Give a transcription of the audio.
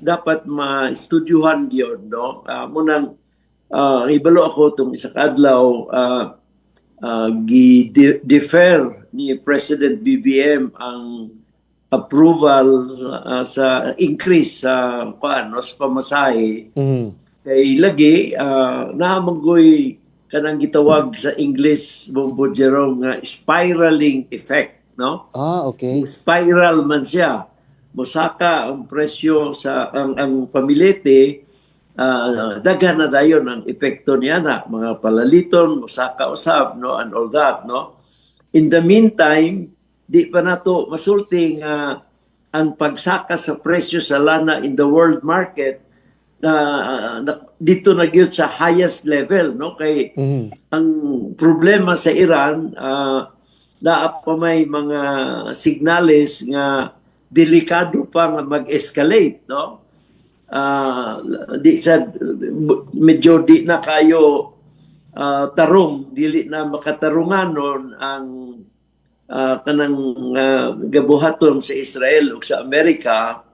dapat ma-studyuhan yun, no? Munang ibalo ako itong isang adlaw, gi-defer ni President BBM ang approval sa increase sa sa pamasahe. Mhm. Kay lagi nahamanggoy kanang gitawag sa English Bombo Jerome nga spiraling effect, no? Okay. Spiral man siya. Mosaka ang presyo sa ang pamilete, daghan na dayon ang epekto niya na mga palaliton, mosaka usab, no, and all that, no. In the meantime, di pa nato masulti nga ang pagsaka sa presyo sa lana in the world market dito na gyud sa highest level, no, kay Mhm. ang problema sa Iran, naa pa may mga signales nga delikado pa nga mag-escalate, no? Di sa medyo di na kayo tarong, dili na makatarungan nun ang kanang gabuhaton sa Israel o sa Amerika